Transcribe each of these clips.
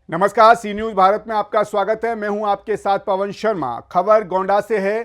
नमस्कार, सी न्यूज भारत में आपका स्वागत है। मैं हूं आपके साथ पवन शर्मा। खबर गोंडा से है।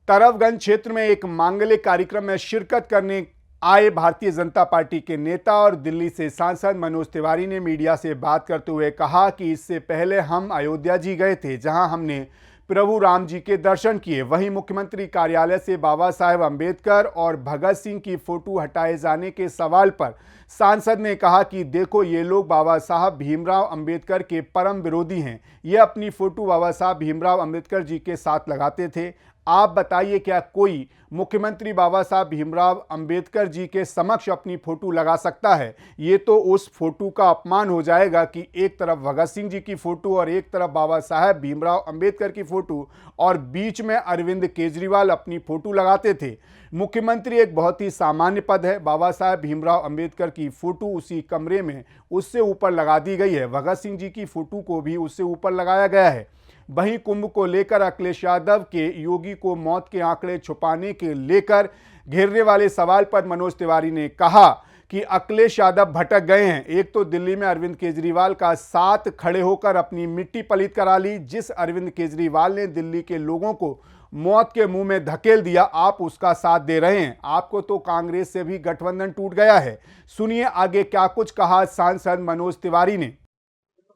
तरफगंज क्षेत्र में एक मांगलिक कार्यक्रम में शिरकत करने आए भारतीय जनता पार्टी के नेता और दिल्ली से सांसद मनोज तिवारी ने मीडिया से बात करते हुए कहा कि इससे पहले हम अयोध्या जी गए थे, जहां हमने प्रभु राम जी के दर्शन किए। वहीं मुख्यमंत्री कार्यालय से बाबा साहेब अंबेडकर और भगत सिंह की फोटो हटाए जाने के सवाल पर सांसद ने कहा कि देखो, ये लोग बाबा साहब भीमराव अंबेडकर के परम विरोधी हैं। ये अपनी फोटो बाबा साहब भीमराव अंबेडकर जी के साथ लगाते थे। आप बताइए, क्या कोई मुख्यमंत्री बाबा साहब भीमराव अंबेडकर जी के समक्ष अपनी फोटो लगा सकता है? ये तो उस फोटो का अपमान हो जाएगा कि एक तरफ भगत सिंह जी की फोटो और एक तरफ बाबा साहब भीमराव अंबेडकर की फोटो और बीच में अरविंद केजरीवाल अपनी फोटो लगाते थे। मुख्यमंत्री एक बहुत ही सामान्य पद है। बाबा साहब भीमराव अंबेडकर की फोटो उसी कमरे में उससे ऊपर लगा दी गई है। भगत सिंह जी की फोटो को भी उससे ऊपर लगाया गया है। वहीं कुंभ को लेकर अखिलेश यादव के योगी को मौत के आंकड़े छुपाने के लेकर घेरने वाले सवाल पर मनोज तिवारी ने कहा कि अखिलेश यादव भटक गए हैं। एक तो दिल्ली में अरविंद केजरीवाल का साथ खड़े होकर अपनी मिट्टी पलीत करा ली। जिस अरविंद केजरीवाल ने दिल्ली के लोगों को मौत के मुंह में धकेल दिया, आप उसका साथ दे रहे हैं। आपको तो कांग्रेस से भी गठबंधन टूट गया है। सुनिए आगे क्या कुछ कहा सांसद मनोज तिवारी ने।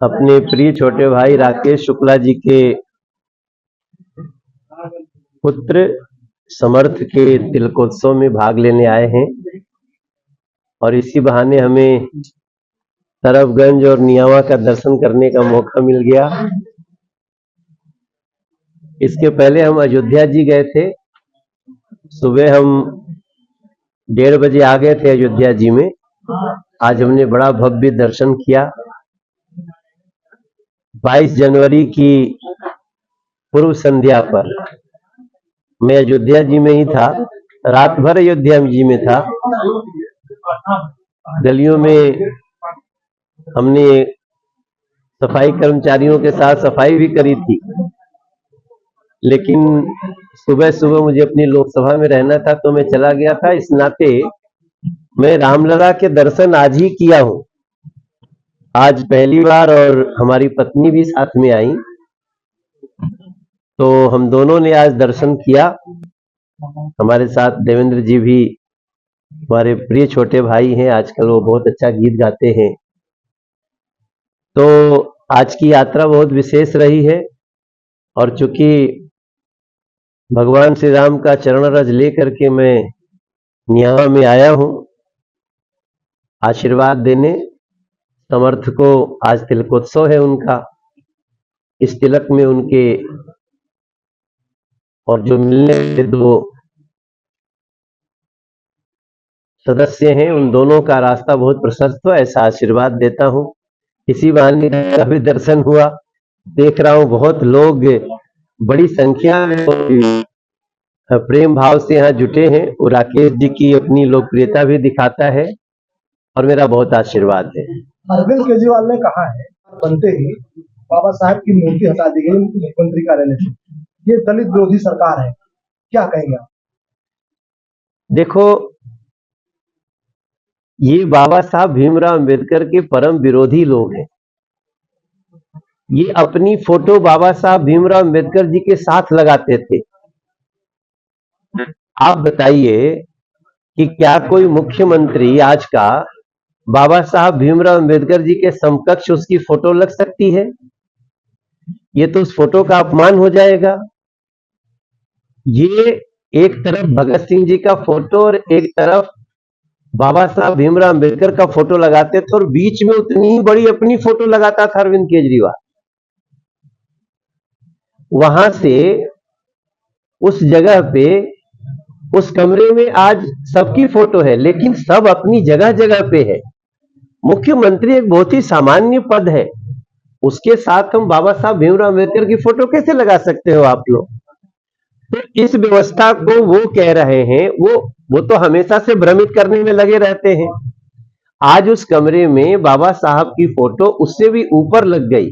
अपने प्रिय छोटे भाई राकेश शुक्ला जी के पुत्र समर्थ के तिलकोत्सव में भाग लेने आए हैं और इसी बहाने हमें तरफगंज और नियावा का दर्शन करने का मौका मिल गया। इसके पहले हम अयोध्या जी गए थे। सुबह हम 1:30 बजे आ गए थे अयोध्या जी में। आज हमने बड़ा भव्य दर्शन किया। 22 जनवरी की पूर्व संध्या पर मैं अयोध्या जी में ही था। रात भर अयोध्या जी में था। गलियों में हमने सफाई कर्मचारियों के साथ सफाई भी करी थी, लेकिन सुबह सुबह मुझे अपनी लोकसभा में रहना था तो मैं चला गया था। इस नाते मैं रामलला के दर्शन आज ही किया हूं। आज पहली बार, और हमारी पत्नी भी साथ में आई, तो हम दोनों ने आज दर्शन किया। हमारे साथ देवेंद्र जी भी हमारे प्रिय छोटे भाई हैं। आजकल वो बहुत अच्छा गीत गाते हैं। तो आज की यात्रा बहुत विशेष रही है और चूंकि भगवान श्री राम का चरण रज लेकर के मैं नियावा में आया हूं आशीर्वाद देने। समर्थ को आज तिलकोत्सव है उनका। इस तिलक में उनके और जो मिलने के 2 सदस्य हैं, उन दोनों का रास्ता बहुत प्रशस्त हो, ऐसा आशीर्वाद देता हूं। इसी बहाने का भी दर्शन हुआ। देख रहा हूं बहुत लोग बड़ी संख्या में प्रेम भाव से यहाँ जुटे हैं। वो राकेश जी की अपनी लोकप्रियता भी दिखाता है और मेरा बहुत आशीर्वाद है। अरविंद केजरीवाल ने कहा है बनते ही बाबा साहब की मूर्ति हटा दी गई मुख्यमंत्री कार्यालय से। ये दलित विरोधी सरकार है, क्या कहेंगे आप? देखो, ये बाबा साहब भीमराव अंबेडकर के परम विरोधी लोग हैं। ये अपनी फोटो बाबा साहब भीमराव अंबेडकर जी के साथ लगाते थे। आप बताइए कि क्या कोई मुख्यमंत्री आज का बाबा साहब भीमराव अंबेडकर जी के समकक्ष उसकी फोटो लग सकती है? ये तो उस फोटो का अपमान हो जाएगा। ये एक तरफ भगत सिंह जी का फोटो और एक तरफ बाबा साहब भीमराव अंबेडकर का फोटो लगाते थे और बीच में उतनी ही बड़ी अपनी फोटो लगाता था अरविंद केजरीवाल। वहां से उस जगह पे, उस कमरे में आज सबकी फोटो है, लेकिन सब अपनी जगह जगह पे है। मुख्यमंत्री एक बहुत ही सामान्य पद है, उसके साथ हम बाबा साहब भीमराव अंबेडकर की फोटो कैसे लगा सकते हो आप लोग? तो इस व्यवस्था को वो कह रहे हैं, वो तो हमेशा से भ्रमित करने में लगे रहते हैं। आज उस कमरे में बाबा साहब की फोटो उससे भी ऊपर लग गई,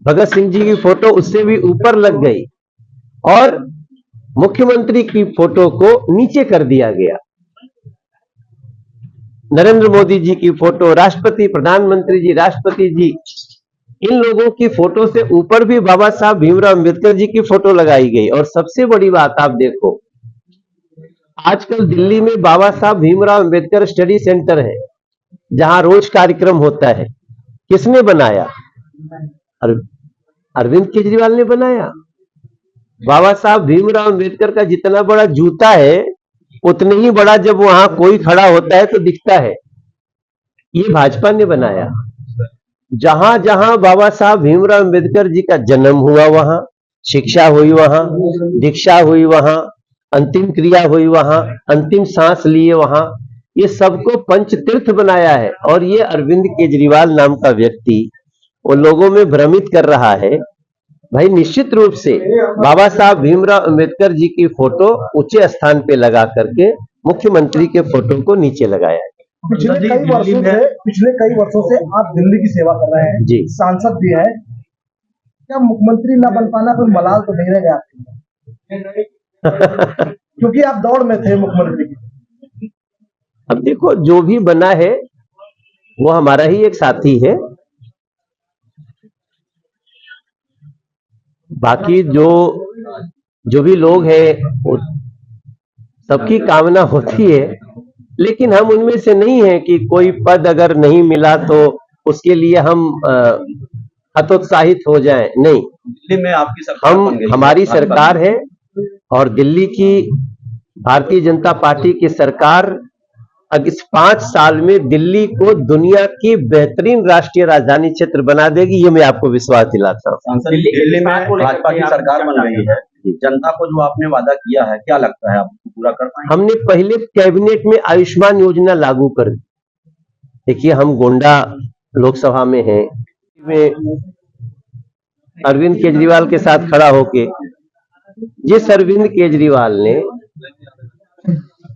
भगत सिंह जी की फोटो उससे भी ऊपर लग गई और मुख्यमंत्री की फोटो को नीचे कर दिया गया। नरेंद्र मोदी जी की फोटो, राष्ट्रपति, प्रधानमंत्री जी, राष्ट्रपति जी, इन लोगों की फोटो से ऊपर भी बाबा साहब भीमराव अंबेडकर जी की फोटो लगाई गई। और सबसे बड़ी बात आप देखो, आजकल दिल्ली में बाबा साहब भीमराव अंबेडकर स्टडी सेंटर है, जहां रोज कार्यक्रम होता है। किसने बनाया? अरविंद केजरीवाल ने बनाया। बाबा साहब भीमराव अंबेडकर का जितना बड़ा जूता है, उतने ही बड़ा जब वहां कोई खड़ा होता है तो दिखता है। ये भाजपा ने बनाया। जहां जहां बाबा साहब भीमराव अंबेडकर जी का जन्म हुआ, वहां शिक्षा हुई, वहां दीक्षा हुई, वहां अंतिम क्रिया हुई, वहां अंतिम सांस लिए, वहां ये सबको पंच तीर्थ बनाया है। और ये अरविंद केजरीवाल नाम का व्यक्ति वो लोगों में भ्रमित कर रहा है। भाई निश्चित रूप से बाबा साहब भीमराव अंबेडकर जी की फोटो ऊंचे स्थान पे लगा करके मुख्यमंत्री के फोटो को नीचे लगाया है। पिछले कई वर्षों से आप दिल्ली की सेवा कर रहे हैं जी, सांसद भी है, क्या मुख्यमंत्री न बन पाना कोई मलाल तो नहीं रह गया आपके? क्योंकि आप दौड़ में थे मुख्यमंत्री की। अब देखो, जो भी बना है वो हमारा ही एक साथी है। बाकी जो भी लोग हैं सबकी कामना होती है, लेकिन हम उनमें से नहीं है कि कोई पद अगर नहीं मिला तो उसके लिए हम हतोत्साहित हो जाएं। नहीं, दिल्ली में आपकी सरकार बन गई है। हमारी सरकार है और दिल्ली की भारतीय जनता पार्टी की सरकार इस 5 साल में दिल्ली को दुनिया की बेहतरीन राष्ट्रीय राजधानी क्षेत्र बना देगी। ये मैं आपको विश्वास दिलाता हूँ। सांसद, दिल्ली में भाजपा की सरकार बन गई है, जनता को जो आपने वादा किया है, क्या लगता है आप पूरा कर पाएंगे? हमने पहले कैबिनेट में आयुष्मान योजना लागू कर दी। देखिए, हम गोंडा लोकसभा में हैं, में अरविंद केजरीवाल के साथ खड़ा होके जिस अरविंद केजरीवाल ने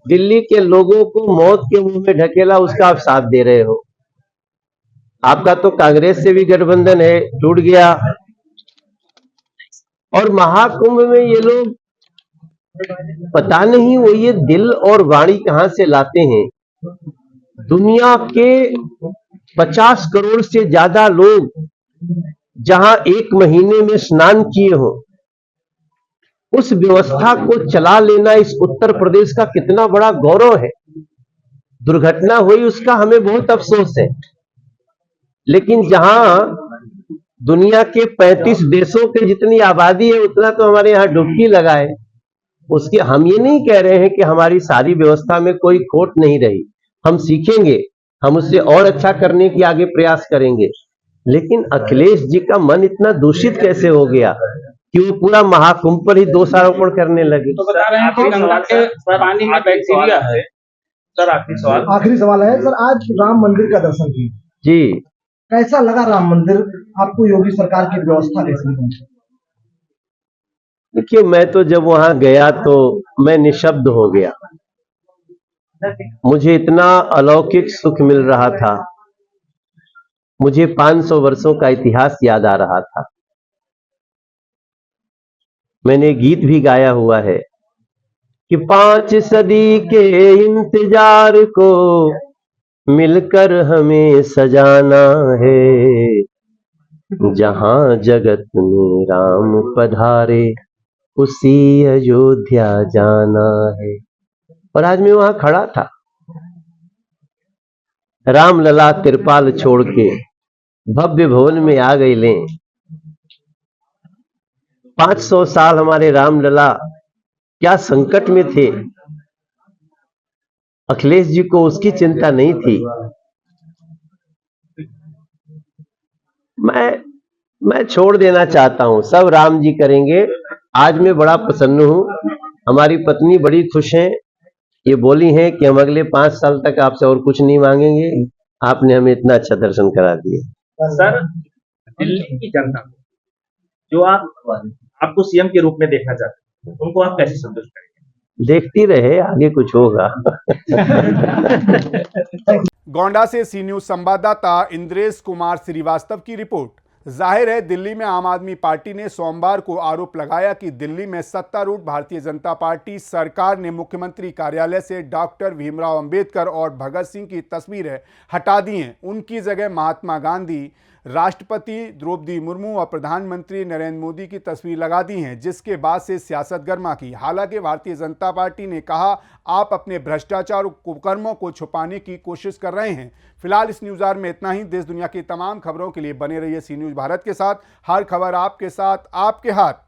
दिल्ली के लोगों को मौत के मुंह में ढकेला, उसका आप साथ दे रहे हो। आपका तो कांग्रेस से भी गठबंधन है, टूट गया। और महाकुंभ में ये लोग पता नहीं वो ये दिल और वाणी कहां से लाते हैं। दुनिया के 50 करोड़ से ज्यादा लोग जहां एक महीने में स्नान किए हो, उस व्यवस्था को चला लेना इस उत्तर प्रदेश का कितना बड़ा गौरव है। दुर्घटना हुई उसका हमें बहुत अफसोस है, लेकिन जहां दुनिया के 35 देशों के जितनी आबादी है उतना तो हमारे यहाँ डुबकी लगाए। उसके हम ये नहीं कह रहे हैं कि हमारी सारी व्यवस्था में कोई खोट नहीं रही। हम सीखेंगे, हम उससे और अच्छा करने की आगे प्रयास करेंगे। लेकिन अखिलेश जी का मन इतना दूषित कैसे हो गया कि वो पूरा महाकुंभ पर ही दोषारोपण करने लगे। तो बता रहे हैं कि गंगा के पानी में बैक्टीरिया है। सर आखिरी सवाल है सर, आज राम मंदिर का दर्शन किया जी, कैसा लगा राम मंदिर आपको? योगी सरकार की व्यवस्था कैसी लगी? देखिए, मैं तो जब वहां गया तो मैं निशब्द हो गया। मुझे इतना अलौकिक सुख मिल रहा था। मुझे 500 वर्षों का इतिहास याद आ रहा था। मैंने गीत भी गाया हुआ है कि 5 सदी के इंतजार को मिलकर हमें सजाना है, जहां जगत में राम पधारे उसी अयोध्या जाना है। और आज मैं वहां खड़ा था, राम लला तिरपाल छोड़ के भव्य भवन में आ गई ले। 500 साल हमारे राम लला क्या संकट में थे, अखिलेश जी को उसकी चिंता नहीं थी। मैं छोड़ देना चाहता हूं, सब राम जी करेंगे। आज मैं बड़ा प्रसन्न हूं, हमारी पत्नी बड़ी खुश हैं। ये बोली हैं कि हम अगले 5 साल तक आपसे और कुछ नहीं मांगेंगे, आपने हमें इतना अच्छा दर्शन करा दिया। सर, दिल्ली की जनता जो आपको सीएम के रूप में देखना चाहते हैं, उनको आप कैसे संतुष्ट करेंगे? देखती रहे, आगे कुछ होगा। गोंडा से सी न्यूज संवाददाता इंद्रेश कुमार श्रीवास्तव की रिपोर्ट। जाहिर है, दिल्ली में आम आदमी पार्टी ने सोमवार को आरोप लगाया कि दिल्ली में सत्तारूढ़ भारतीय जनता पार्टी सरकार ने मुख्यमंत्री कार्यालय से डॉक्टर भीमराव अंबेडकर और भगत सिंह की तस्वीरें हटा दी हैं। उनकी जगह महात्मा गांधी, राष्ट्रपति द्रौपदी मुर्मू और प्रधानमंत्री नरेंद्र मोदी की तस्वीर लगा दी हैं, जिसके बाद से सियासत गर्मा की। हालांकि भारतीय जनता पार्टी ने कहा, आप अपने भ्रष्टाचार और कुकर्मों को छुपाने की कोशिश कर रहे हैं। फिलहाल इस न्यूज़ आवर में इतना ही। देश दुनिया की तमाम खबरों के लिए बने रहिए सी न्यूज़ भारत के साथ। हर खबर आपके साथ, आपके हाथ।